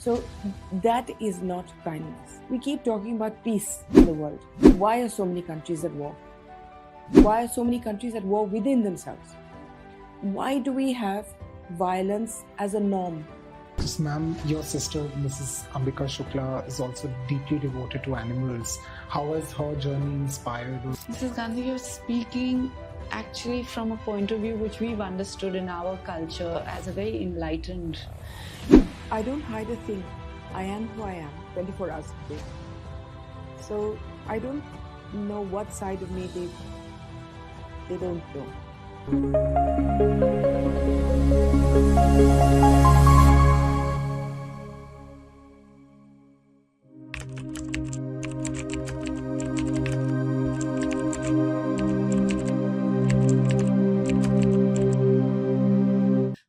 So that is not kindness. We keep talking about peace in the world. Why are so many countries at war? Why are so many countries at war within themselves? Why do we have violence as a norm? Yes, ma'am, your sister, Mrs. Ambika Shukla, is also deeply devoted to animals. How has her journey inspired you? Mrs. Gandhi, you're speaking actually from a point of view which we've understood in our culture as a very enlightened. I don't hide a thing. I am who I am 24 hours a day. So I don't know what side of me they don't know.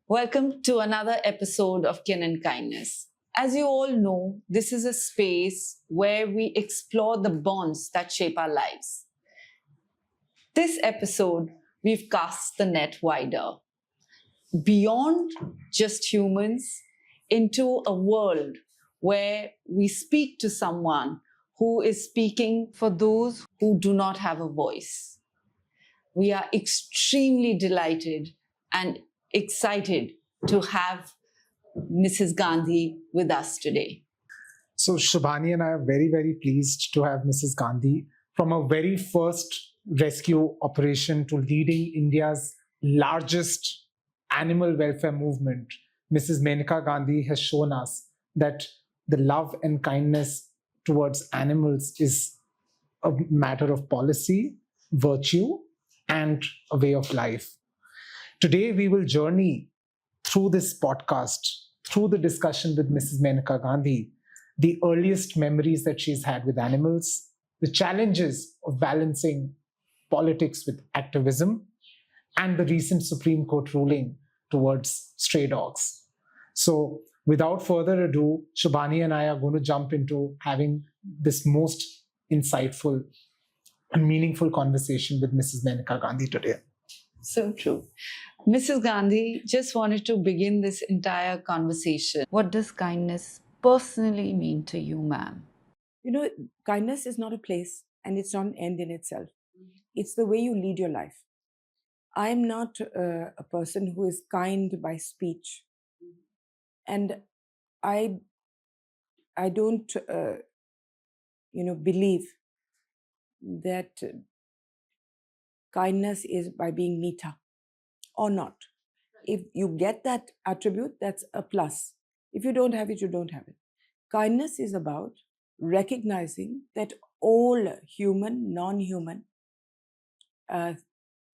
Welcome to another episode of Kin and Kindness. As you all know, this is a space where we explore the bonds that shape our lives. This episode, we've cast the net wider, beyond just humans, into a world where we speak to someone who is speaking for those who do not have a voice. We are extremely delighted and excited to have Mrs. Gandhi with us today. So, Shubhani and I are very, very pleased to have Mrs. Gandhi from her very first rescue operation to leading India's largest animal welfare movement. Mrs. Maneka Gandhi has shown us that the love and kindness towards animals is a matter of policy, virtue, and a way of life. Today, we will journey through this podcast, through the discussion with Mrs. Maneka Gandhi, the earliest memories that she's had with animals, the challenges of balancing politics with activism, and the recent Supreme Court ruling towards stray dogs. So, without further ado, Shubhani and I are going to jump into having this most insightful and meaningful conversation with Mrs. Maneka Gandhi today. So true. Mrs. Gandhi, just wanted to begin this entire conversation. What does kindness personally mean to you, ma'am? You know, kindness is not a place and it's not an end in itself. It's the way you lead your life. I am not a person who is kind by speech. And I don't, believe that kindness is by being meeta or not. If you get that attribute, that's a plus. If you don't have it, you don't have it. Kindness is about recognizing that all human, non-human,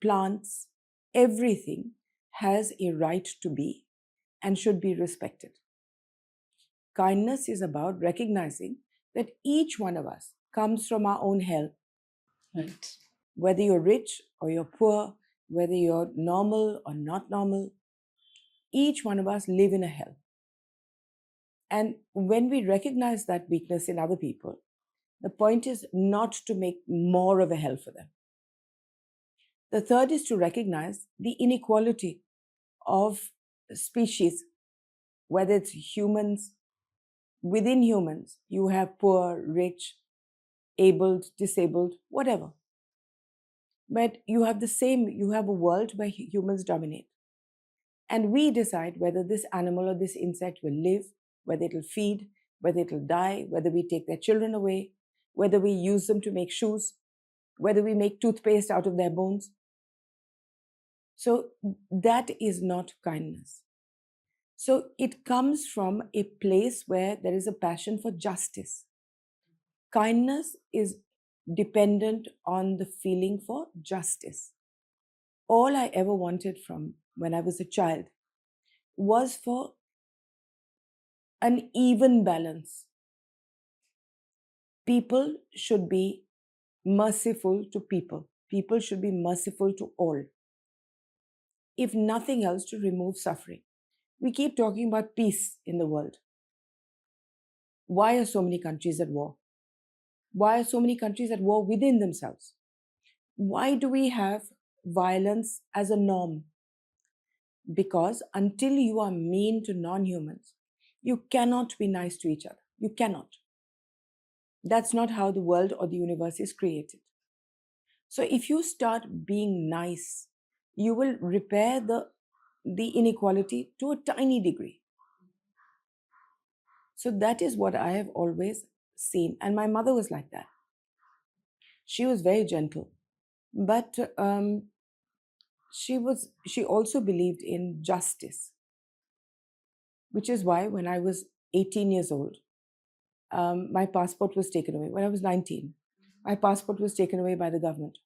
plants, everything has a right to be and should be respected. Kindness is about recognizing that each one of us comes from our own hell. Right. Whether you're rich or you're poor, whether you're normal or not normal, each one of us live in a hell. And when we recognize that weakness in other people, the point is not to make more of a hell for them. The third is to recognize the inequality of species, whether it's humans. Within humans, you have poor, rich, abled, disabled, whatever. But you have a world where humans dominate. And we decide whether this animal or this insect will live, whether it'll feed, whether it'll die, whether we take their children away, whether we use them to make shoes, whether we make toothpaste out of their bones. So that is not kindness. So it comes from a place where there is a passion for justice. Kindness is dependent on the feeling for justice. All I ever wanted from when I was a child was for an even balance. People should be merciful to people. People should be merciful to all. If nothing else, to remove suffering. We keep talking about peace in the world. Why are so many countries at war? Why are so many countries at war within themselves? Why do we have violence as a norm? Because until you are mean to non-humans, You cannot be nice to each other. You cannot. That's not how the world or the universe is created. So if you start being nice, you will repair the inequality to a tiny degree. So that is what I have always seen. And my mother was like that. She was very gentle, but she also believed in justice, which is why when I was 18 years old, my passport was taken away. When I was 19, my passport was taken away by the government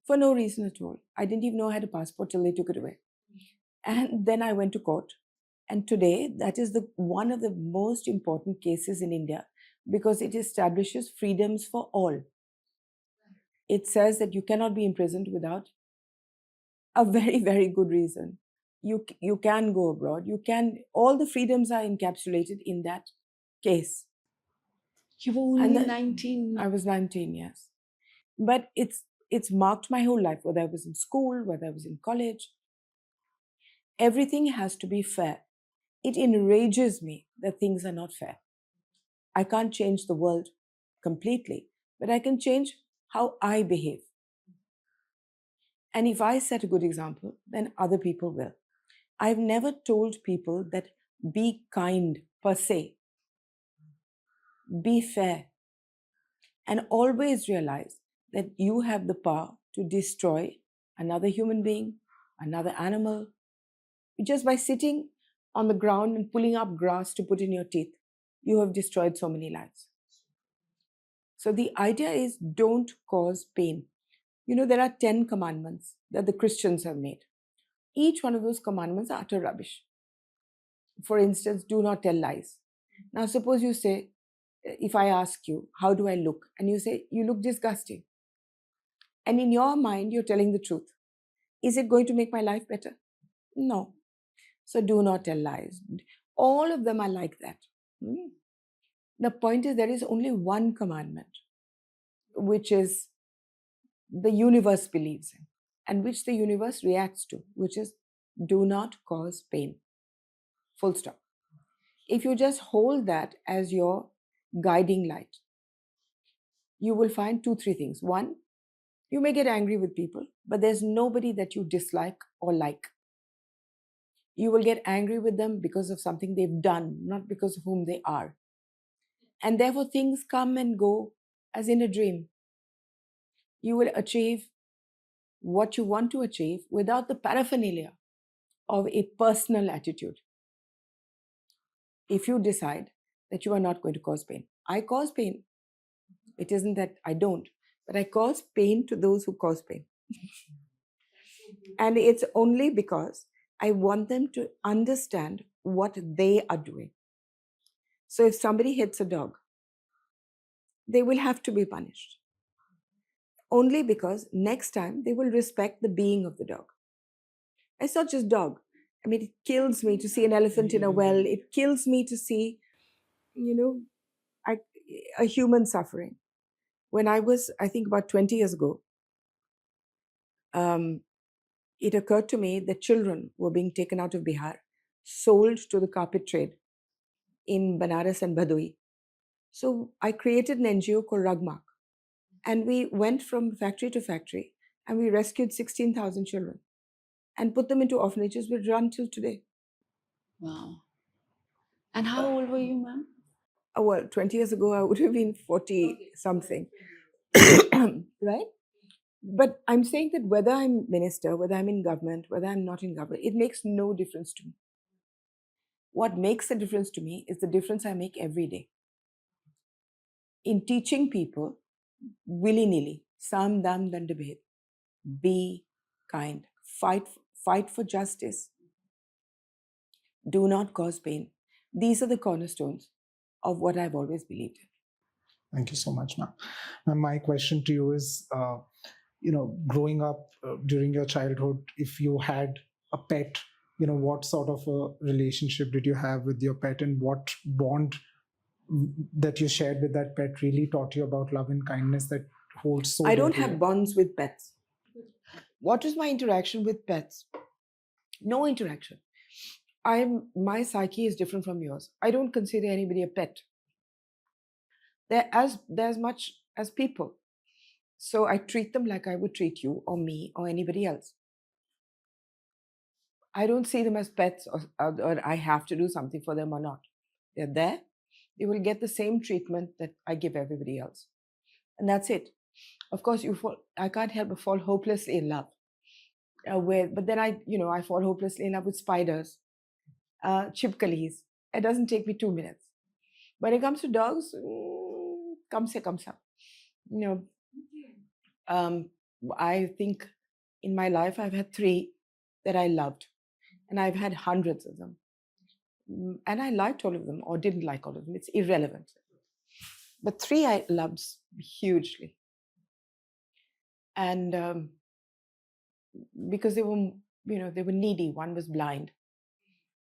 for no reason at all. I didn't even know I had a passport till they took it away. And then I went to court. And today, that is one of the most important cases in India because it establishes freedoms for all. It says that you cannot be imprisoned without a very, very good reason. You can go abroad. All the freedoms are encapsulated in that case. You were only 19. I was 19, yes. But it's marked my whole life, whether I was in school, whether I was in college. Everything has to be fair. It enrages me that things are not fair. I can't change the world completely, but I can change how I behave. And if I set a good example, then other people will. I've never told people that be kind per se. Be fair. And always realize that you have the power to destroy another human being, another animal, just by sitting on the ground and pulling up grass to put in your teeth. You have destroyed so many lives. So the idea is don't cause pain. There are 10 commandments that the Christians have made. Each one of those commandments are utter rubbish. For instance, do not tell lies. Now, suppose you say, if I ask you, how do I look? And you say, you look disgusting. And in your mind, you're telling the truth. Is it going to make my life better? No. So do not tell lies. All of them are like that. The point is, there is only one commandment, which is the universe believes in, and which the universe reacts to, which is do not cause pain. Full stop. If you just hold that as your guiding light, you will find 2-3 things. One, you may get angry with people, but there's nobody that you dislike or like. You will get angry with them because of something they've done, not because of whom they are. And therefore, things come and go as in a dream. You will achieve what you want to achieve without the paraphernalia of a personal attitude. If you decide that you are not going to cause pain. I cause pain. It isn't that I don't, but I cause pain to those who cause pain. And it's only because I want them to understand what they are doing. So if somebody hits a dog, they will have to be punished. Only because next time they will respect the being of the dog. It's not just dog. I mean, it kills me to see an elephant in a well. It kills me to see, a human suffering. When I was, I think about 20 years ago, it occurred to me that children were being taken out of Bihar, sold to the carpet trade in Banaras and Bhadoi. So I created an NGO called Ragmark. And we went from factory to factory and we rescued 16,000 children and put them into orphanages which run till today. Wow. And how old were you, ma'am? Well, 20 years ago, I would have been 40 something. Right? But I'm saying that whether I'm minister, whether I'm in government, whether I'm not in government, it makes no difference to me. What makes a difference to me is the difference I make every day. In teaching people, willy-nilly, sam dam dandabhed, be kind, fight for justice, do not cause pain. These are the cornerstones of what I've always believed in. Thank you so much, ma'am. Ma'am, my question to you is, growing up during your childhood, if you had a pet, what sort of a relationship did you have with your pet, and what bond that you shared with that pet really taught you about love and kindness that holds so I dear don't to you? have bonds with pets. What is my interaction with pets? No interaction. my psyche is different from yours. I don't consider anybody a pet. They're as much as people. So I treat them like I would treat you or me or anybody else. I don't see them as pets or I have to do something for them or not. They're there. They will get the same treatment that I give everybody else. And that's it. Of course, I can't help but fall hopelessly in love. But then I fall hopelessly in love with spiders, chipkalis. It doesn't take me 2 minutes. When it comes to dogs, come se, come sa. I think in my life I've had 3 that I loved, and I've had hundreds of them. And I liked all of them or didn't like all of them. It's irrelevant. But 3 I loved hugely. And because they were needy. One was blind.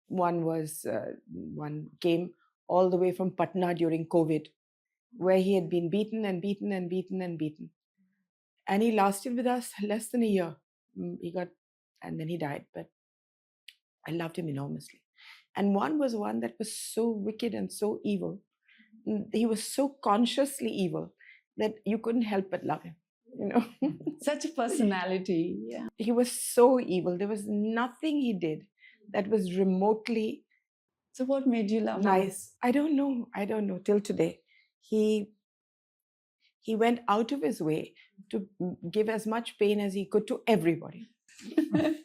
One came all the way from Patna during COVID, where he had been beaten and beaten and beaten and beaten. And he lasted with us less than a year. And then he died, but I loved him enormously. And one was one that was so wicked and so evil. He was so consciously evil that you couldn't help but love him. Such a personality. Yeah. He was so evil. There was nothing he did that was remotely So what made you love nice. I don't know till today. He went out of his way to give as much pain as he could to everybody. him?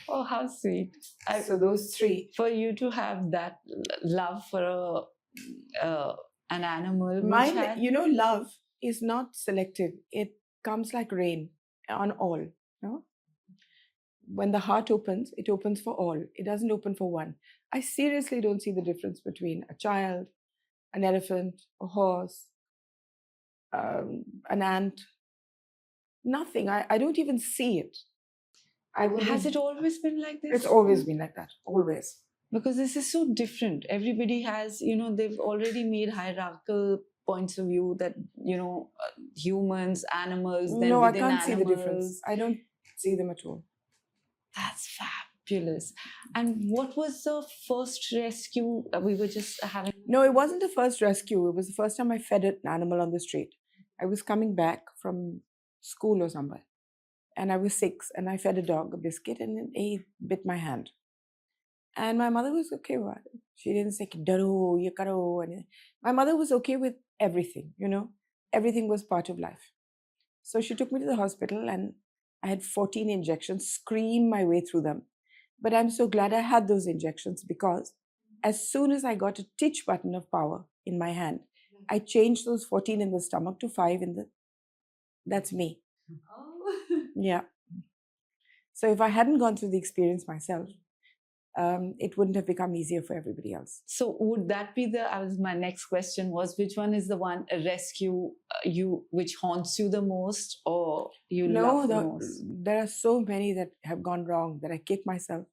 Oh, how sweet. So those 3. For you to have that love for an animal. Mine, love is not selective. It comes like rain on all. When the heart opens, it opens for all. It doesn't open for one. I seriously don't see the difference between a child, an elephant, a horse, an ant. Nothing. I don't even see it. Has it always been like this? It's always been like that. Always. Because this is so different. Everybody has, they've already made hierarchical points of view that, humans, animals, then No, I within can't see the difference. animals. I don't see them at all. That's fabulous. And what was the first rescue we were just having? No, it wasn't the first rescue. It was the first time I fed an animal on the street. I was coming back from school or somewhere, and I was 6, and I fed a dog a biscuit, and he bit my hand. And my mother was okay with it. She didn't say, "Daro, ye karo." My mother was okay with everything, Everything was part of life. So she took me to the hospital, and I had 14 injections, screamed my way through them. But I'm so glad I had those injections, because as soon as I got a titch button of power in my hand, I changed those 14 in the stomach to 5 in the... That's me. Oh. Yeah. So if I hadn't gone through the experience myself, it wouldn't have become easier for everybody else. So would that be my next question was, which one is the one rescue which haunts you the most, or you love the most? There are so many that have gone wrong that I kick myself.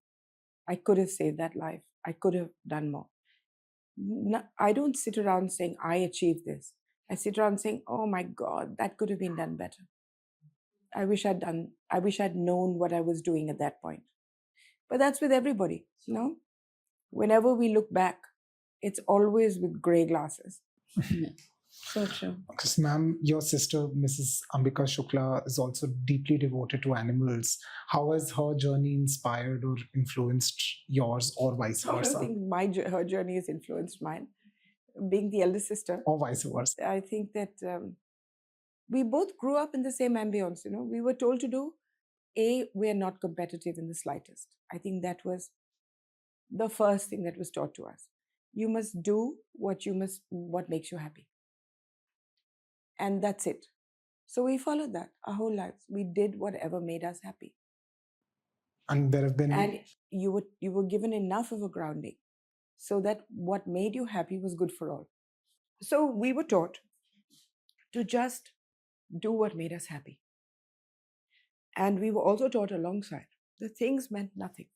I could have saved that life. I could have done more. No, I don't sit around saying I achieved this. I sit around saying, oh my God, that could have been done better. I wish I'd known what I was doing at that point. But that's with everybody, Whenever we look back, it's always with grey glasses. So true. Because, ma'am, your sister, Mrs. Ambika Shukla, is also deeply devoted to animals. How has her journey inspired or influenced yours, or vice versa? I don't think her journey has influenced mine, being the elder sister. Or vice versa. I think that we both grew up in the same ambience, We were told to do, we're not competitive in the slightest. I think that was the first thing that was taught to us. You must do what makes you happy. And that's it. So we followed that our whole lives. We did whatever made us happy. And there have been... And you were given enough of a grounding so that what made you happy was good for all. So we were taught to just do what made us happy. And we were also taught alongside that things meant nothing.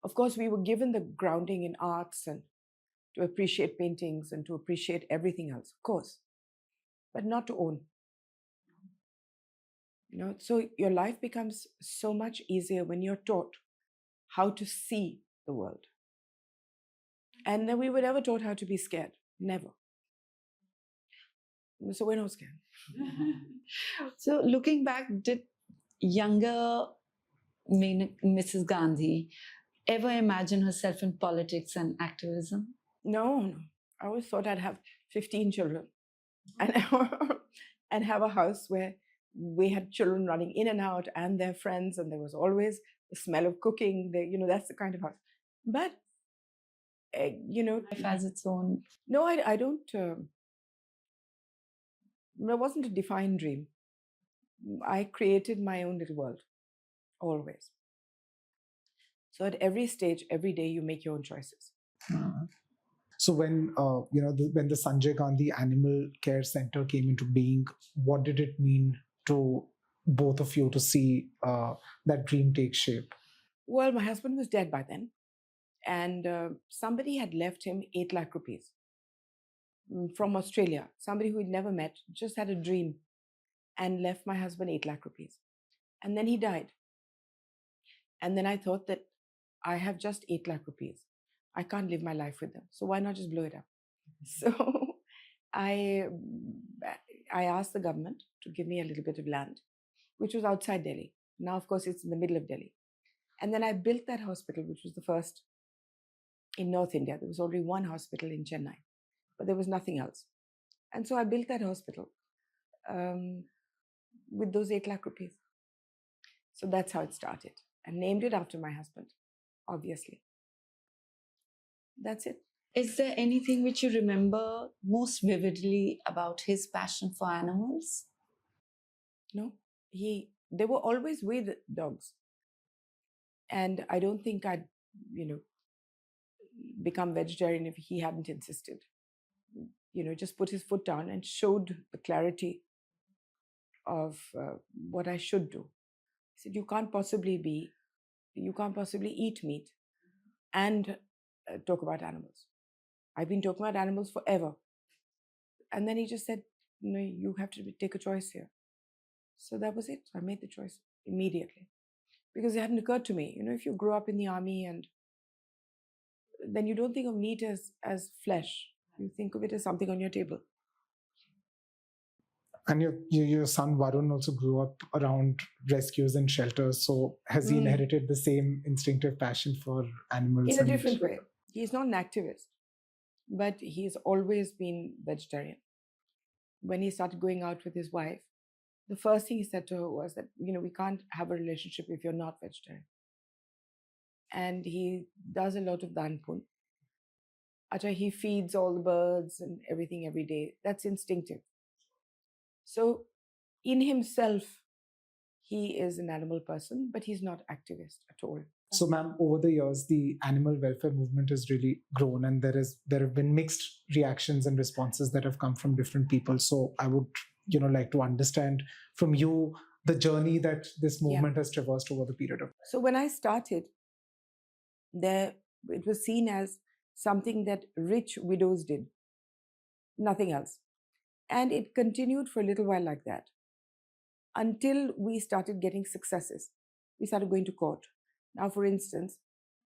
Of course, we were given the grounding in arts and to appreciate paintings and to appreciate everything else, of course, but not to own. So your life becomes so much easier when you're taught how to see the world. And then we were never taught how to be scared. Never. So we're not scared. So, looking back, did younger Mrs. Gandhi ever imagine herself in politics and activism? No. I always thought I'd have 15 children and, and have a house where we had children running in and out and their friends, and there was always the smell of cooking. That's the kind of house. But, Life has its own. no, I don't. It wasn't a defined dream. I created my own little world, always. So at every stage, every day, you make your own choices. So when when the Sanjay Gandhi Animal Care Center came into being, what did it mean to both of you to see that dream take shape? Well, my husband was dead by then, and somebody had left him 8 lakh rupees from Australia. Somebody who he'd never met, just had a dream, and left my husband 8 lakh rupees. And then he died. And then I thought that I have just 8 lakh rupees. I can't live my life with them. So why not just blow it up? So I asked the government to give me a little bit of land, which was outside Delhi. Now, of course, it's in the middle of Delhi. And then I built that hospital, which was the first in North India. There was already one hospital in Chennai, but there was nothing else. And so I built that hospital with those 8 lakh rupees. So that's how it started. And named it after my husband, obviously. That's it. Is there anything which you remember most vividly about his passion for animals? No, they were always with dogs. And I don't think I'd, become vegetarian if he hadn't insisted. Just put his foot down and showed the clarity of what I should do. He said, you can't possibly eat meat and talk about animals. I've been talking about animals forever. And then he just said, you have to take a choice here. So that was it. I made the choice immediately. Because it hadn't occurred to me, if you grow up in the army, and then you don't think of meat as flesh. You think of it as something on your table. And your son Varun also grew up around rescues and shelters. So has he inherited the same instinctive passion for animals? In a different way. He's not an activist, but he's always been vegetarian. When he started going out with his wife, the first thing he said to her was that, we can't have a relationship if you're not vegetarian. And he does a lot of dan pun. He feeds all the birds and everything every day. That's instinctive. So in himself, he is an animal person, but he's not activist at all. So, ma'am, over the years, the animal welfare movement has really grown, and there have been mixed reactions and responses that have come from different people. So, I would, like to understand from you the journey that this movement has traversed over the period of time. So, when I started, it was seen as something that rich widows did, nothing else, and it continued for a little while like that, until we started getting successes. We started going to court. Now, for instance,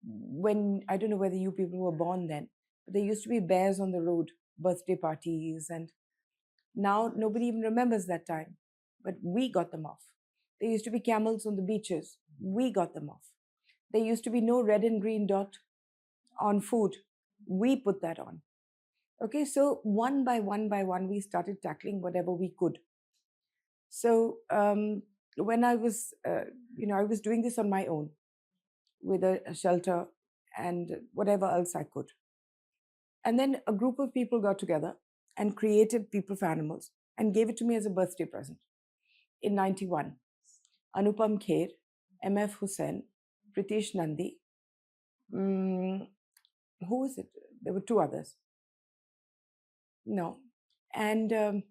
I don't know whether you people were born then, but there used to be bears on the road, birthday parties, and now nobody even remembers that time. But we got them off. There used to be camels on the beaches. We got them off. There used to be no red and green dot on food. We put that on. Okay, so one by one, we started tackling whatever we could. So when I was, I was doing this on my own, with a shelter and whatever else I could. And then a group of people got together and created People for Animals and gave it to me as a birthday present in 91. Anupam Kher, M.F. Hussain, Pritesh Nandi. Who was it? There were 2 others. No. And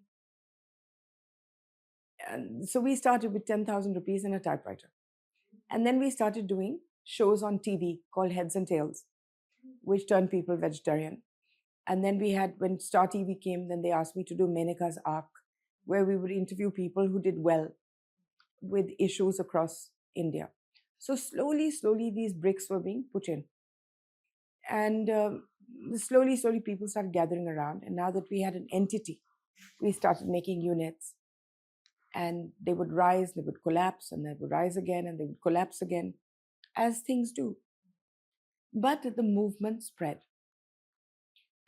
so we started with 10,000 rupees and a typewriter. And then we started doing shows on TV called Heads and Tails, which turned people vegetarian. And then when Star TV came, then they asked me to do Maneka's Arc, where we would interview people who did well with issues across India. So slowly, these bricks were being put in. And slowly, slowly, people started gathering around. And now that we had an entity, we started making units. And they would rise, they would collapse, and they would rise again, and they would collapse again, as things do. But the movement spread.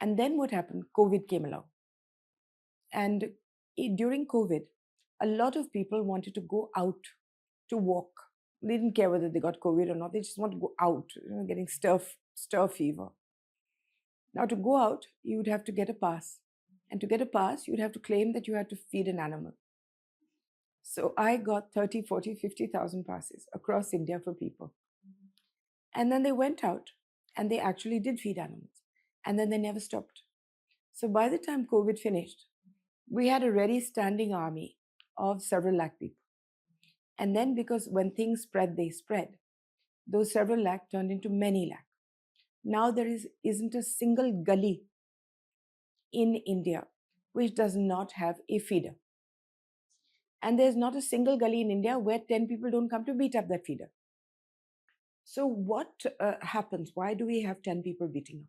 And then what happened? COVID came along. And during COVID, a lot of people wanted to go out to walk. They didn't care whether they got COVID or not. They just want to go out, getting stir fever. Now, to go out, you would have to get a pass. And to get a pass, you would have to claim that you had to feed an animal. So I got 30, 40, 50,000 passes across India for people. And then they went out and they actually did feed animals. And then they never stopped. So by the time COVID finished, we had a ready standing army of several lakh people. And then because when things spread, they spread. Those several lakh turned into many lakh. Now there isn't a single gully in India which does not have a feeder. And there's not a single gully in India where 10 people don't come to beat up that feeder. So what happens? Why do we have 10 people beating up?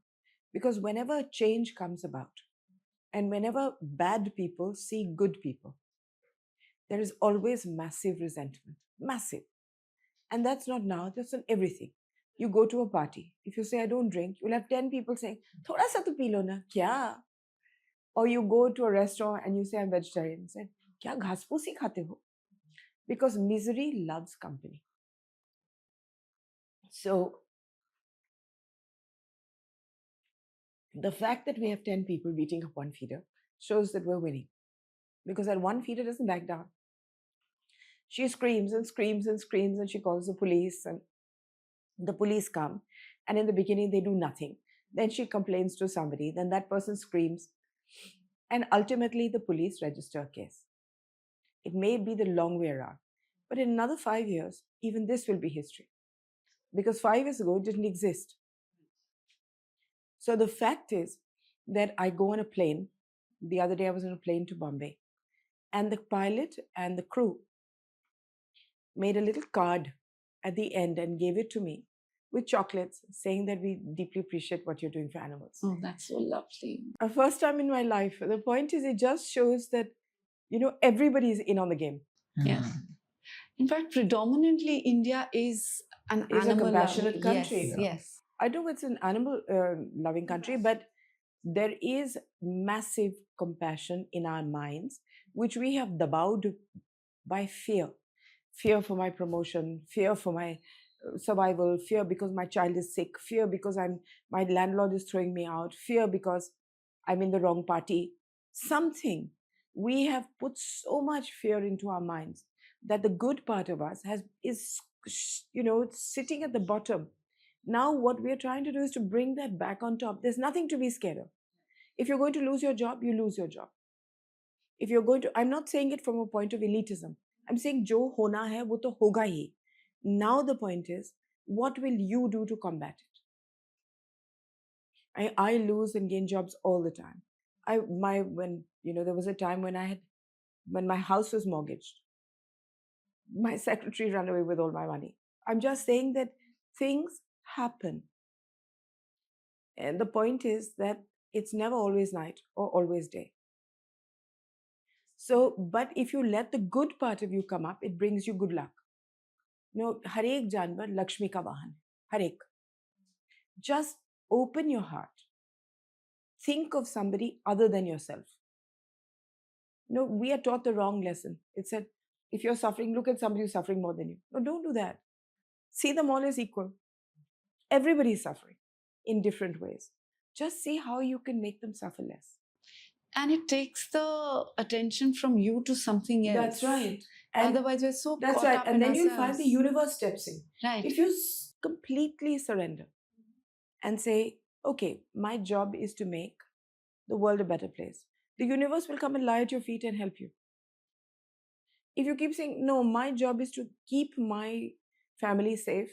Because whenever change comes about, and whenever bad people see good people, there is always massive resentment. Massive. And that's not now, that's on everything. You go to a party. If you say, I don't drink, you'll have 10 people saying, Thoda sa to pee lo na, kya? Or you go to a restaurant and you say, I'm vegetarian. Say, kya ghas poosi khate ho? Because misery loves company. So the fact that we have 10 people beating up one feeder shows that we're winning. Because that one feeder doesn't back down. She screams and screams and screams and she calls the police and the police come. And in the beginning, they do nothing. Then she complains to somebody. Then that person screams. And ultimately, the police register a case. It may be the long way around. But in another 5 years, even this will be history. Because 5 years ago, it didn't exist. So the fact is that I go on a plane. The other day, I was on a plane to Bombay. And the pilot and the crew made a little card at the end and gave it to me with chocolates, saying that we deeply appreciate what you're doing for animals. Oh, that's so lovely. A first time in my life. The point is, it just shows that, everybody is in on the game. Yes. In fact, predominantly India is an It's a animal compassionate country. Yes, yes. I know it's an animal loving country, but there is massive compassion in our minds, which we have dabowed by fear. Fear for my promotion, fear for my survival, fear because my child is sick, fear because my landlord is throwing me out, fear because I'm in the wrong party. Something. We have put so much fear into our minds that the good part of us is sitting at the bottom. Now what we are trying to do is to bring that back on top. There's nothing to be scared of. If you're going to lose your job, you lose your job. If you're going to, I'm not saying it from a point of elitism. I'm saying jo hona hai, wo to hoga hi. Now the point is, what will you do to combat it? I lose and gain jobs all the time. There was a time when my house was mortgaged. My secretary ran away with all my money. I'm just saying that things happen. And the point is that it's never always night or always day. So, but if you let the good part of you come up, it brings you good luck. Har ek janwar Lakshmi ka vahan. Har ek. Just open your heart. Think of somebody other than yourself. We are taught the wrong lesson. It said, if you're suffering, look at somebody who's suffering more than you. No, don't do that. See them all as equal. Everybody is suffering in different ways. Just see how you can make them suffer less. And it takes the attention from you to something else. That's right. And otherwise, we're so that's caught right. up And in then you'll ourselves. find the universe steps in. Right. If you completely surrender and say, okay, my job is to make the world a better place, the universe will come and lie at your feet and help you. If you keep saying, no, my job is to keep my family safe,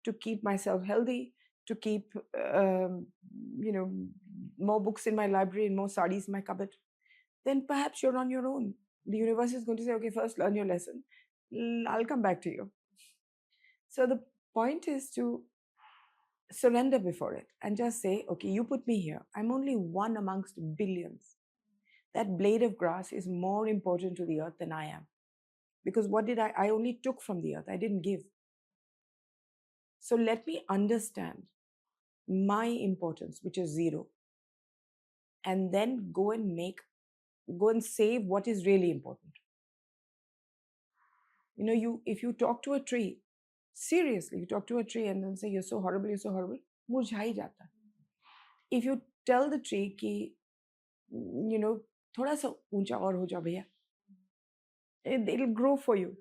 to keep myself healthy, to keep, more books in my library and more sarees in my cupboard, then perhaps you're on your own. The universe is going to say, okay, first learn your lesson. I'll come back to you. So the point is to surrender before it and just say, okay, you put me here. I'm only one amongst billions. That blade of grass is more important to the earth than I am. Because what did I only took from the earth, I didn't give. So let me understand my importance, which is zero, and then go and save what is really important. You know, if you talk to a tree, seriously, you talk to a tree and then say, you're so horrible, murjha hi jata hai. If you tell the tree ki, you know, thoda sa uncha aur ho ja bhaiya, it'll grow for you.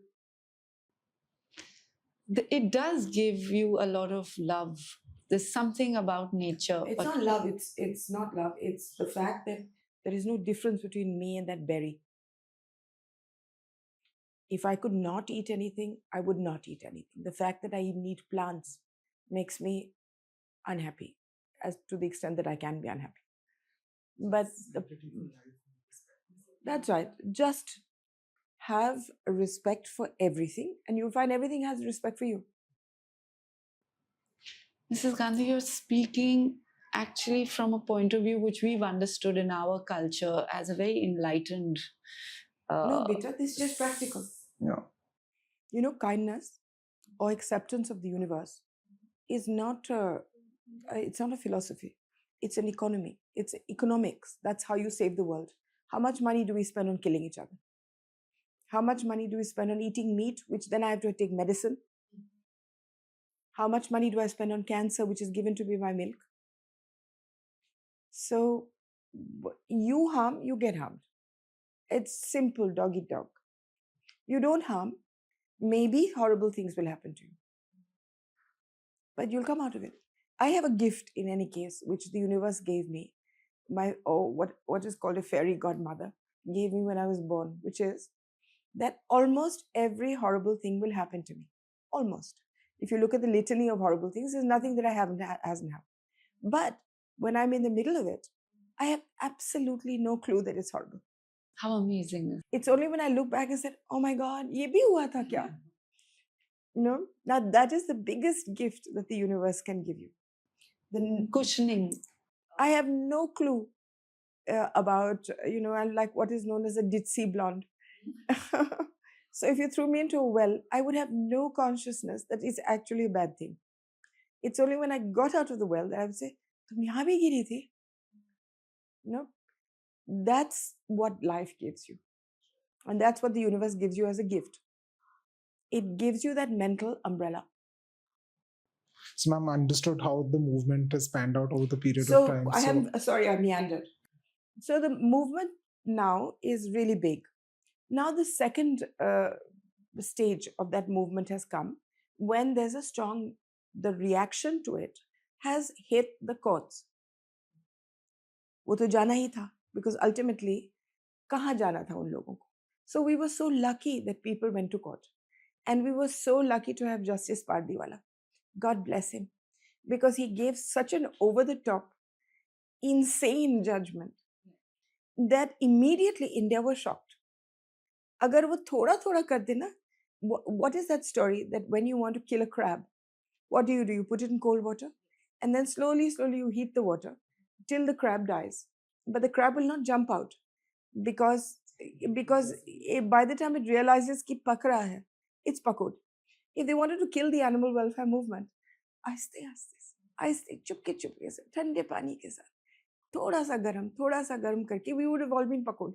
It does give you a lot of love. There's something about nature. It's not love. It's not love. It's the fact that there is no difference between me and that berry. If I could not eat anything, I would not eat anything. The fact that I even eat plants makes me unhappy, as to the extent that I can be unhappy. But that's right. Just have a respect for everything, and you'll find everything has respect for you. Mrs. Gandhi, you're speaking actually from a point of view which we've understood in our culture as a very enlightened. No, beta, this is just practical. Yeah. You know, kindness or acceptance of the universe is not it's not a philosophy. It's an economy. It's economics. That's how you save the world. How much money do we spend on killing each other? How much money do we spend on eating meat, which then I have to take medicine? How much money do I spend on cancer, which is given to me by milk? So you harm, you get harmed. It's simple, dog eat dog. You don't harm, maybe horrible things will happen to you. But you'll come out of it. I have a gift in any case, which the universe gave me. What is called a fairy godmother gave me when I was born, which is that almost every horrible thing will happen to me. Almost. If you look at the litany of horrible things, there's nothing that hasn't happened. But when I'm in the middle of it, I have absolutely no clue that it's horrible. How amazing. It's only when I look back and said, oh my God, ye bhi hua tha kya? You know, now that is the biggest gift that the universe can give you. The Cushioning. I have no clue about, you know, like what is known as a ditzy blonde. So if you threw me into a well, I would have no consciousness that it's actually a bad thing. It's only when I got out of the well that I would say, "Tum yahan bhi giri thi?" No, that's what life gives you. And that's what the universe gives you as a gift. It gives you that mental umbrella. So, ma'am, understood how the movement has panned out over the period So of time. I meandered. So the movement now is really big. Now the second stage of that movement has come when there's the reaction to it has hit the courts. वो तो जाना ही था, because ultimately कहाँ जाना था उन लोगों को? So we were so lucky that people went to court, and we were so lucky to have Justice Pardiwala. God bless him, because he gave such an over-the-top, insane judgment that immediately India was shocked. अगर वो थोड़ा कर देना, what is that story that when you want to kill a crab, what do? You put it in cold water, and then slowly you heat the water till the crab dies. But the crab will not jump out because by the time it realizes कि पक रहा है, it's pakod. If they wanted to kill the animal welfare movement, आहिस्ते चुपके से ठंडे पानी के साथ थोड़ा सा गरम करके, we would have all been pakod.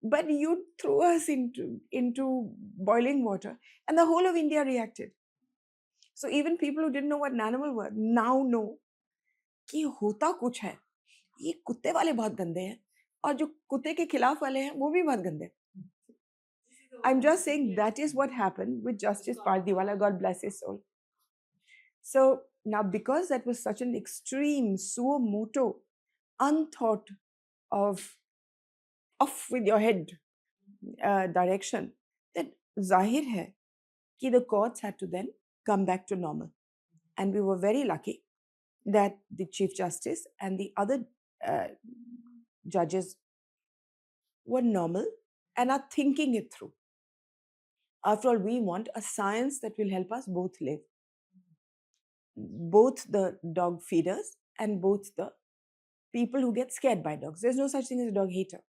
But you threw us into boiling water, and the whole of India reacted. So even people who didn't know what an animal was now know कि होता कुछ है. ये कुत्ते वाले बहुत गंदे हैं, और जो कुत्ते के खिलाफ वाले हैं वो भी बहुत गंदे. I'm just saying that is what happened with Justice Pardiwala, God bless his soul. So now, because that was such an extreme, suo moto, unthought of off with your head direction, that zahir hai ki the courts had to then come back to normal. And we were very lucky that the Chief Justice and the other judges were normal and are thinking it through. After all, we want a science that will help us both live. both the dog feeders and both the people who get scared by dogs. There's no such thing as a dog hater.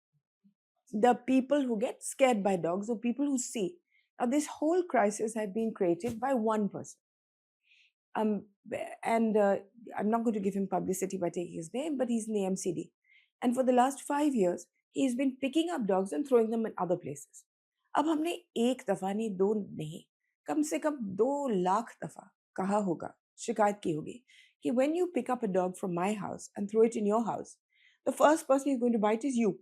The people who get scared by dogs or people who see. Now, this whole crisis had been created by one person. And I'm not going to give him publicity by taking his name, but he's in the MCD. And for the last 5 years, he's been picking up dogs and throwing them in other places. अब हमने एक दफा नहीं, दो नहीं, कम से कम 2 लाख दफा कहा होगा, शिकायत की होगी कि when you pick up a dog from my house and throw it in your house, the first person he's going to bite is you.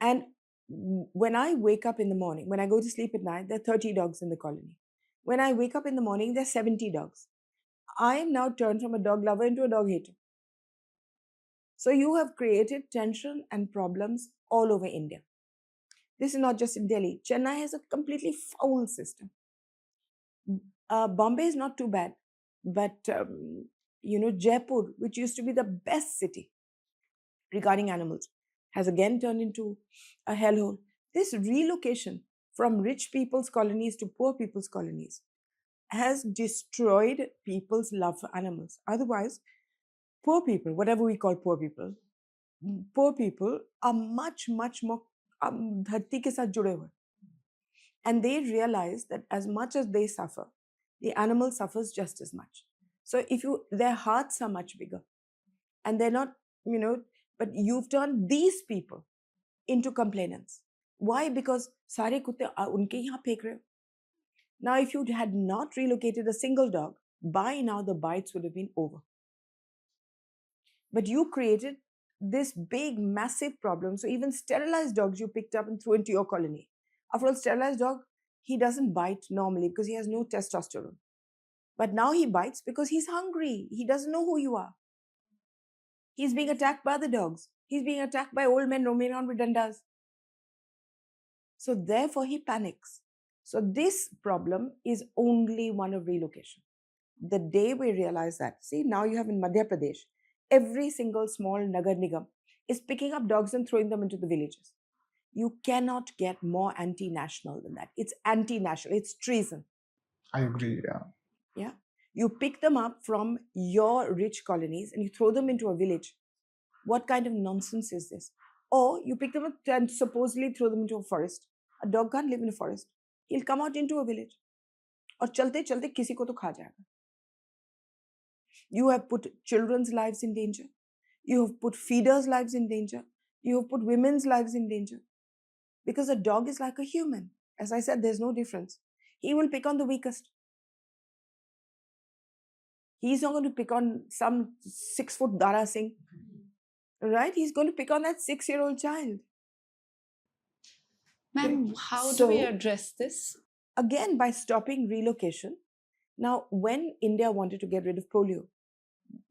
And when I wake up in the morning, when I go to sleep at night, there are 30 dogs in the colony. When I wake up in the morning, there are 70 dogs. I am now turned from a dog lover into a dog hater. So you have created tension and problems all over India. This is not just in Delhi. Chennai has a completely foul system. Bombay is not too bad. But, Jaipur, which used to be the best city regarding animals, has again turned into a hellhole. This relocation from rich people's colonies to poor people's colonies has destroyed people's love for animals. Otherwise, poor people, whatever we call poor people are much, much more dharti ke saath jude hue. And they realize that as much as they suffer, the animal suffers just as much. So their hearts are much bigger. And they're not, but you've turned these people into complainants. Why? Because sare kutte unke yahan phek rahe ho. Now, if you had not relocated a single dog, by now the bites would have been over. But you created this big, massive problem. So even sterilized dogs you picked up and threw into your colony. After all, sterilized dog, he doesn't bite normally because he has no testosterone. But now he bites because he's hungry. He doesn't know who you are. He's being attacked by the dogs. He's being attacked by old men roaming around with dandas. So therefore, he panics. So this problem is only one of relocation. The day we realize that, see, now you have in Madhya Pradesh, every single small Nagar Nigam is picking up dogs and throwing them into the villages. You cannot get more anti-national than that. It's anti-national. It's treason. I agree, yeah. Yeah. You pick them up from your rich colonies and you throw them into a village. What kind of nonsense is this? Or you pick them up and supposedly throw them into a forest. A dog can't live in a forest. He'll come out into a village. और चलते चलते किसी को तो खा जाएगा. You have put children's lives in danger. You have put feeders' lives in danger. You have put women's lives in danger. Because a dog is like a human. As I said, there's no difference. He will pick on the weakest. He's not going to pick on some 6-foot Dara Singh. Right? He's going to pick on that 6-year-old child. Ma'am, how do we address this? Again, by stopping relocation. Now, when India wanted to get rid of polio,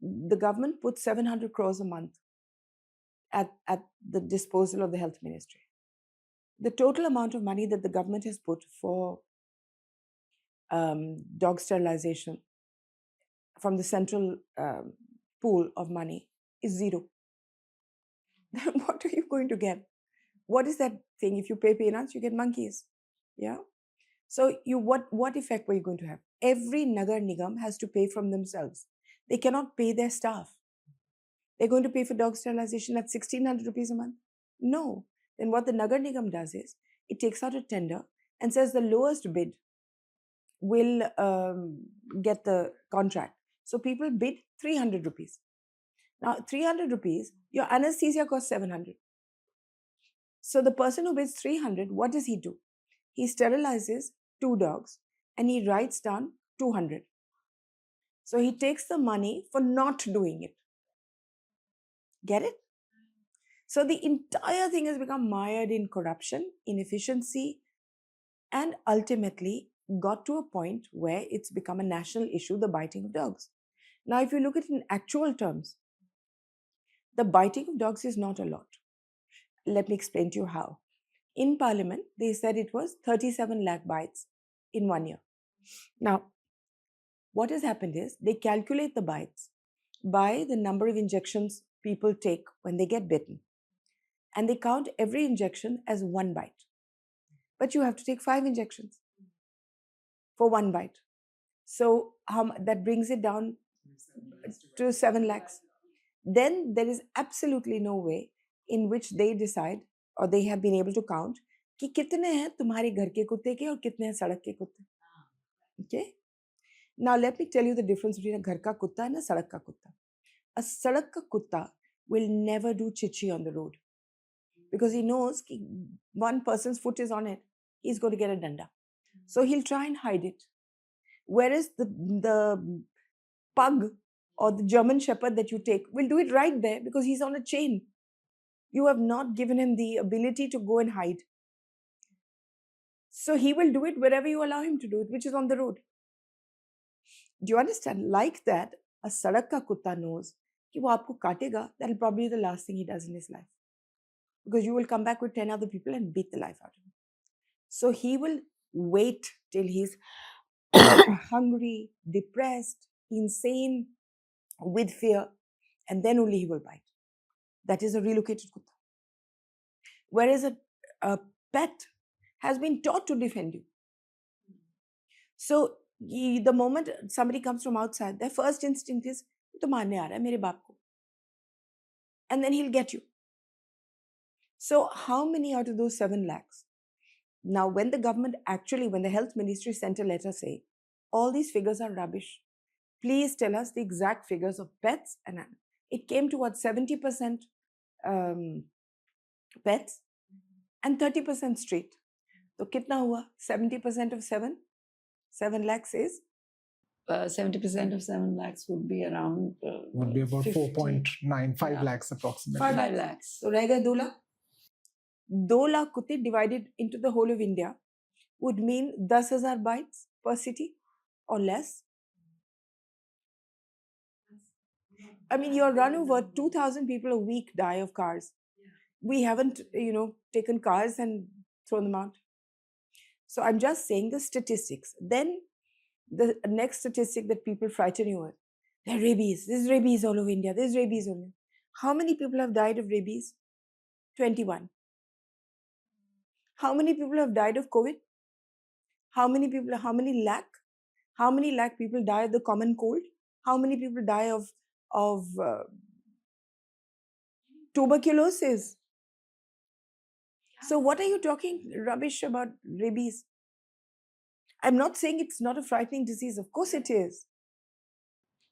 the government put 700 crores a month at the disposal of the health ministry. The total amount of money that the government has put for dog sterilization from the central pool of money is zero. Then what are you going to get? What is that thing? If you pay peanuts, you get monkeys. Yeah. So what effect were you going to have? Every Nagar Nigam has to pay from themselves. They cannot pay their staff. They're going to pay for dog sterilization at 1,600 rupees a month? No. Then what the Nagar Nigam does is, it takes out a tender and says the lowest bid will get the contract. So people bid 300 rupees. Now, 300 rupees, your anesthesia costs 700. So the person who bids 300, what does he do? He sterilizes 2 dogs and he writes down 200. So he takes the money for not doing it. Get it? So the entire thing has become mired in corruption, inefficiency, and ultimately got to a point where it's become a national issue, the biting of dogs. Now, if you look at it in actual terms, the biting of dogs is not a lot. Let me explain to you how. In Parliament, they said it was 37 lakh bites in 1 year. Now, what has happened is they calculate the bites by the number of injections people take when they get bitten. And they count every injection as 1 bite. But you have to take 5 injections for 1 bite. So that brings it down to 7 lakhs. Then there is absolutely no way in which they decide or they have been able to count कि कितने हैं तुम्हारे घर के कुत्ते के और कितने हैं सड़क के कुत्ते. Okay? Now let me tell you the difference between a घर का कुत्ता and a सड़क का कुत्ता. A सड़क का कुत्ता will never do chichi on the road because he knows कि one person's foot is on it, he's going to get a danda. So he'll try and hide it. Whereas the pug or the German shepherd that you take will do it right there because he's on a chain. You have not given him the ability to go and hide. So he will do it wherever you allow him to do it, which is on the road. Do you understand? Like that, a sadak ka kutta knows कि वो आपको काटेगा. That'll probably be the last thing he does in his life. Because you will come back with 10 other people and beat the life out of him. So he will wait till he's hungry, depressed, insane, with fear, and then only he will bite. That is a relocated kutta. Whereas a pet has been taught to defend you. So the moment somebody comes from outside, their first instinct is, to maarne aa raha hai mere baap ko. And then he'll get you. So how many out of those 7 lakhs? Now, when the government actually, when the health ministry sent a letter saying, all these figures are rubbish, please tell us the exact figures of pets and animals. It came to what, 70% pets and 30% street. So kitna hua? 70% of 7? 7 lakhs is? 70% of 7 lakhs would be around... would be about 50. 4.95 lakhs approximately. 5 lakhs. So reh gaya 2 lakh. 2 lakh kutte divided into the whole of India would mean 10,000 bites per city or less. I mean, you're run over, 2,000 people a week die of cars. We haven't, taken cars and thrown them out. So I'm just saying the statistics. Then the next statistic that people frighten you with, there are rabies. There's rabies all over India. There's rabies all over. How many people have died of rabies? 21. How many people have died of COVID? How many lakh? How many lakh people die of the common cold? How many people die of tuberculosis? So what are you talking rubbish about rabies? I'm not saying it's not a frightening disease. Of course it is.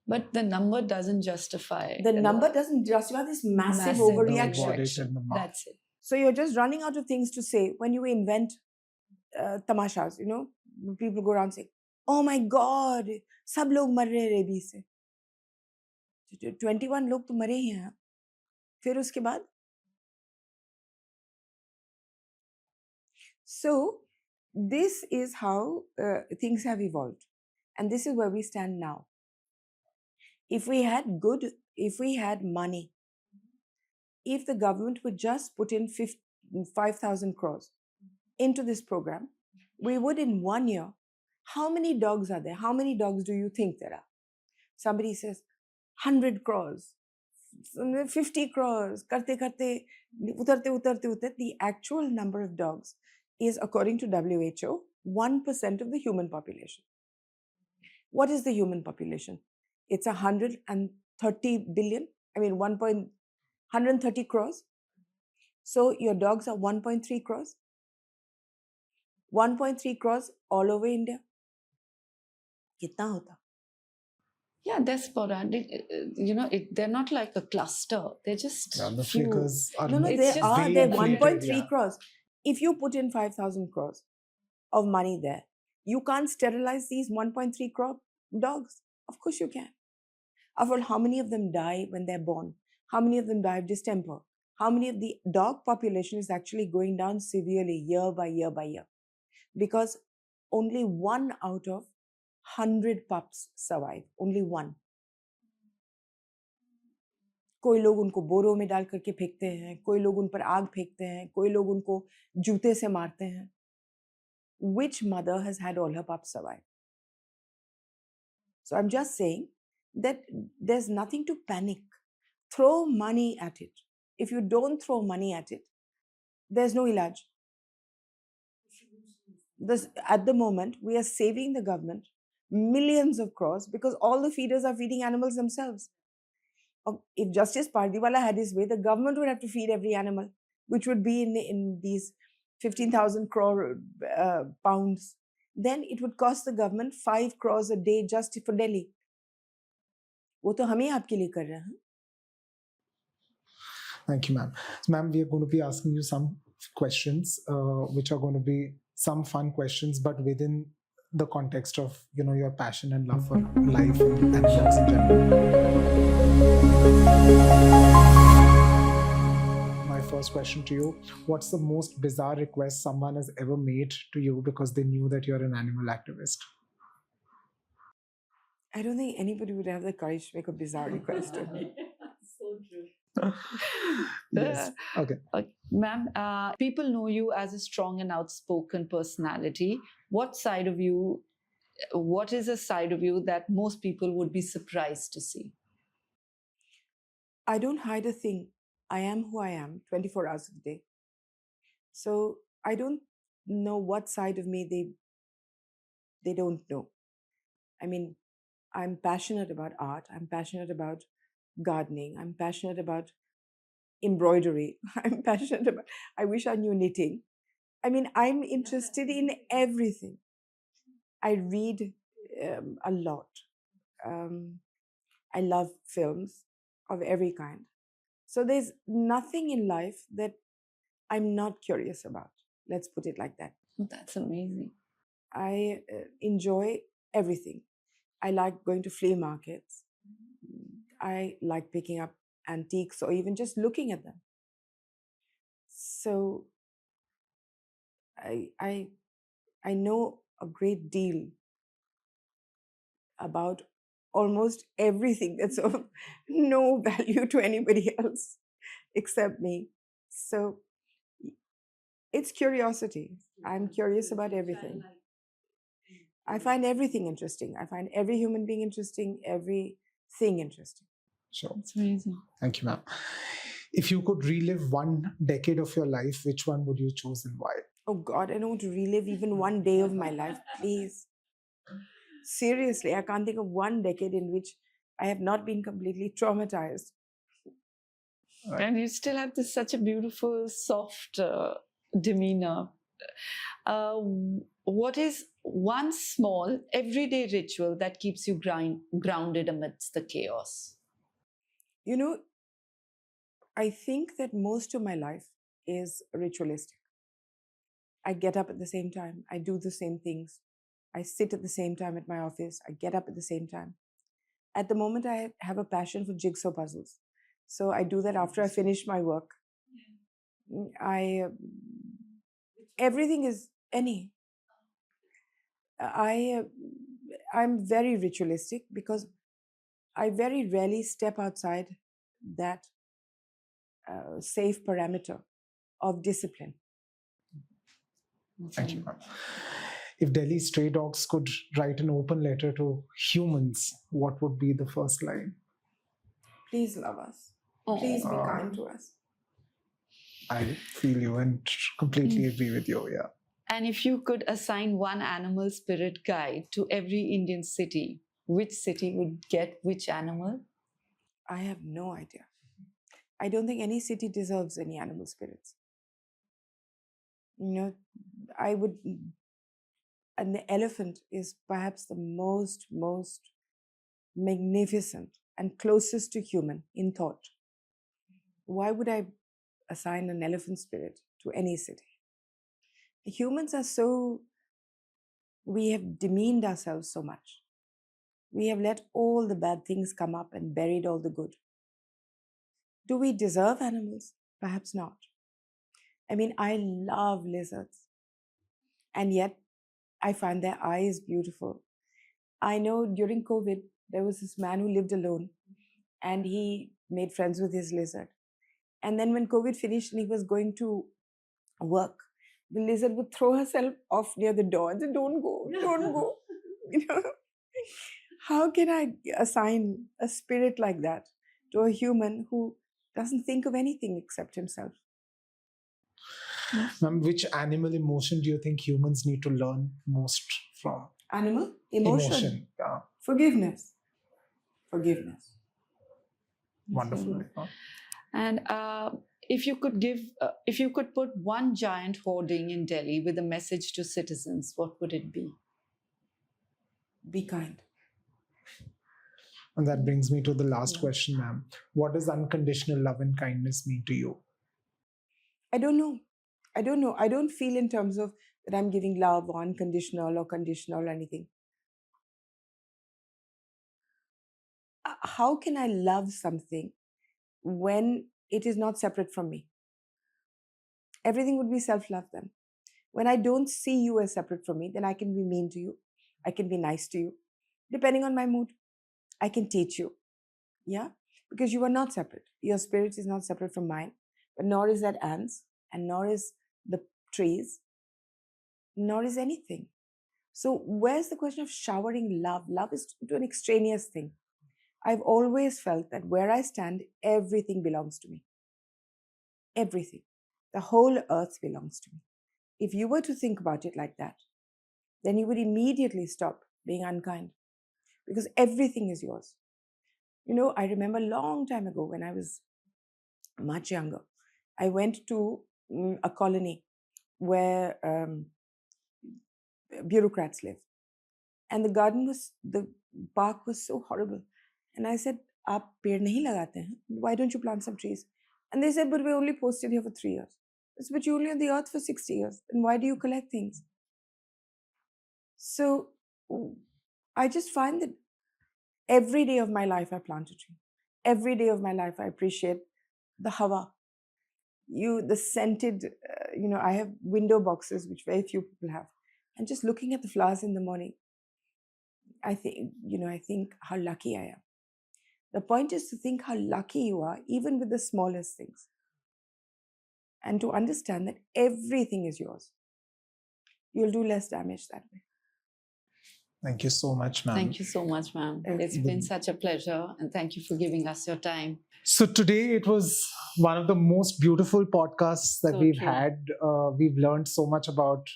But the number doesn't justify. The number doesn't justify this massive overreaction. That's it. So you're just running out of things to say when you invent tamashas, people go around saying, oh my God, sab log mar rahe rabies se. 21 log to mare hi hain. Fir uske baad? So this is how things have evolved. And this is where we stand now. If we had money, if the government would just put in 5,000 crores into this program, we would in 1 year, how many dogs are there? How many dogs do you think there are? Somebody says 100 crores, 50 crores, karte, utarte. The actual number of dogs is, according to WHO, 1% of the human population. What is the human population? It's 130 billion. I mean, 130 crores. So your dogs are 1.3 crores. 1.3 crores all over India. Kitna hota? Yeah, they're sporadic. They're not like a cluster. They're just the few. figures are No, it's they are. very They're inflated, 1.3 yeah. crores. If you put in 5,000 crores of money there, you can't sterilize these 1.3 crore dogs. Of course you can. After all, how many of them die when they're born? How many of them die of distemper? How many of the dog population is actually going down severely year by year by year? Because only 1 out of 100 pups survive. Only 1. कोई लोग उनको बोरों में डाल करके फेंकते हैं, कोई लोग उन पर आग फेंकते हैं, कोई लोग उनको जूते से मारते हैं. Which mother has had all her pups survive? So I'm just saying that there's nothing to panic. Throw money at it. If you don't throw money at it, there's no ilaj. At the moment, we are saving the government millions of crores because all the feeders are feeding animals themselves. If Justice Pardiwala had his way, the government would have to feed every animal, which would be in these 15,000 crore pounds. Then it would cost the government 5 crores a day just for Delhi. वो तो हम ही आपके लिए कर रहे हैं. Thank you, ma'am. So, ma'am, we are going to be asking you some questions, which are going to be some fun questions, but within the context of your passion and love for life and animals in general. My first question to you: what's the most bizarre request someone has ever made to you because they knew that you're an animal activist? I don't think anybody would have the courage to make a bizarre request to me. So true. Yes. Okay. Ma'am, people know you as a strong and outspoken personality. What is a side of you that most people would be surprised to see? I don't hide a thing. I am who I am 24 hours a day. So I don't know what side of me they don't know. I mean, I'm passionate about art. I'm passionate about gardening. I'm passionate about embroidery. I'm passionate about, I wish I knew knitting. I mean, I'm interested in everything. I read a lot. I love films of every kind. So there's nothing in life that I'm not curious about. Let's put it like that. That's amazing. I enjoy everything. I like going to flea markets. I like picking up antiques or even just looking at them. So I know a great deal about almost everything that's of no value to anybody else except me. So it's curiosity. I'm curious about everything. I find everything interesting. I find every human being interesting, everything interesting. Sure. That's amazing. Thank you, ma'am. If you could relive one decade of your life, which one would you choose and why? Oh God, I don't want to relive even one day of my life, please. Seriously, I can't think of one decade in which I have not been completely traumatized. And you still have such a beautiful, soft demeanor. What is one small, everyday ritual that keeps you grounded amidst the chaos? You know, I think that most of my life is ritualistic. I get up at the same time. I do the same things. I sit at the same time at my office. I get up at the same time. At the moment, I have a passion for jigsaw puzzles. So I do that after I finish my work. Everything is any. I'm very ritualistic because I very rarely step outside that safe parameter of discipline. Thank you, ma'am. If Delhi stray dogs could write an open letter to humans, what would be the first line? Please love us. Please be kind to us. I feel you and completely agree with you, yeah. And if you could assign one animal spirit guide to every Indian city, which city would get which animal? I have no idea. I don't think any city deserves any animal spirits. I would, and the elephant is perhaps the most magnificent and closest to human in thought. Why would I assign an elephant spirit to any city? Humans are we have demeaned ourselves so much. We have let all the bad things come up and buried all the good. Do we deserve animals? Perhaps not. I mean, I love lizards. And yet, I find their eyes beautiful. I know during COVID, there was this man who lived alone and he made friends with his lizard. And then when COVID finished and he was going to work, the lizard would throw herself off near the door and say, don't go, don't go. How can I assign a spirit like that to a human who doesn't think of anything except himself? Ma'am, which animal emotion do you think humans need to learn most from? Animal, emotion. Yeah. Forgiveness. Forgiveness. Wonderful. And if you could put one giant hoarding in Delhi with a message to citizens, what would it be? Be kind. And that brings me to the last Yeah. question, ma'am. What does unconditional love and kindness mean to you? I don't know. I don't feel in terms of that I'm giving love or unconditional or conditional or anything. How can I love something when it is not separate from me? Everything would be self-love then. When I don't see you as separate from me, then I can be mean to you. I can be nice to you. Depending on my mood, I can teach you. Yeah? Because you are not separate. Your spirit is not separate from mine, but nor is that ants, and nor is the trees, nor is anything. So where's the question of showering love? Love is to an extraneous thing. I've always felt that where I stand, everything belongs to me. Everything. The whole earth belongs to me. If you were to think about it like that, then you would immediately stop being unkind because everything is yours. You know, I remember a long time ago when I was much younger, I went to a colony where bureaucrats live. And the park was so horrible. And I said, "Aap ped nahi lagate hain? Why don't you plant some trees?" And they said, "But we only posted here for 3 years." I said, "But you're only on the earth for 60 years. Then why do you collect things?" So I just find that every day of my life I plant a tree. Every day of my life I appreciate the hawa. The scented, I have window boxes, which very few people have. And just looking at the flowers in the morning, I think how lucky I am. The point is to think how lucky you are, even with the smallest things. And to understand that everything is yours. You'll do less damage that way. Thank you so much, ma'am. Thank you so much, ma'am. It's been such a pleasure, and thank you for giving us your time. So today it was one of the most beautiful podcasts that So we've true. had. We've learned so much about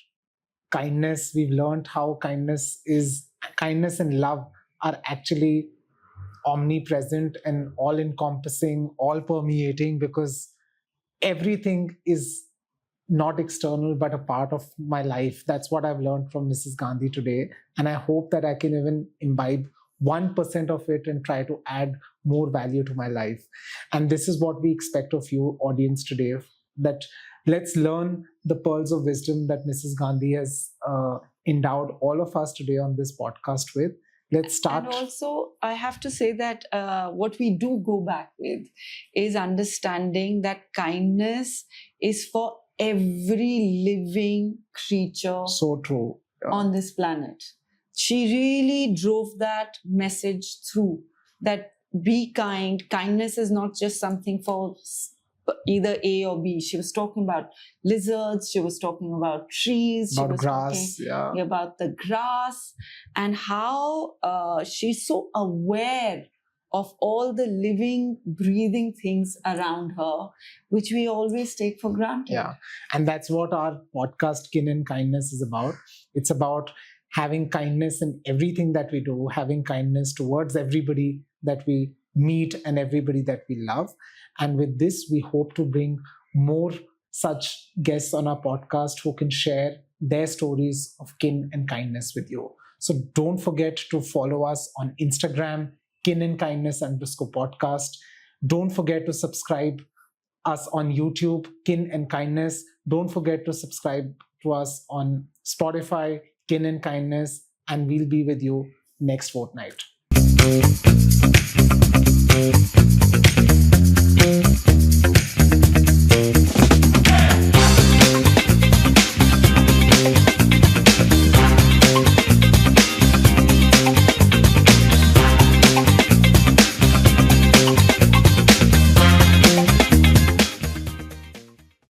kindness. We've learned how kindness and love are actually omnipresent and all encompassing, all permeating, because everything is not external but a part of my life. That's what I've learned from Mrs. Gandhi today. And I hope that I can even imbibe 1% of it and try to add more value to my life. And this is what we expect of you, audience, today, that let's learn the pearls of wisdom that Mrs. Gandhi has endowed all of us today on this podcast with. Let's start. And also, I have to say that what we do go back with is understanding that kindness is for every living creature So true. Yeah. on this planet. She really drove that message through, that be kind. Kindness is not just something for either A or B. She was talking about lizards, she was talking about trees, she About was grass, talking about the grass, and how she's so aware of all the living, breathing things around her, which we always take for granted. Yeah. And that's what our podcast, Kin and Kindness, is about. It's about having kindness in everything that we do, having kindness towards everybody that we meet and everybody that we love. And with this, we hope to bring more such guests on our podcast who can share their stories of kin and kindness with you. So don't forget to follow us on Instagram, kin and kindness _podcast. Don't forget to subscribe us on YouTube, Kin and Kindness. Don't forget to subscribe to us on Spotify, Kin and Kindness, and we'll be with you next fortnight.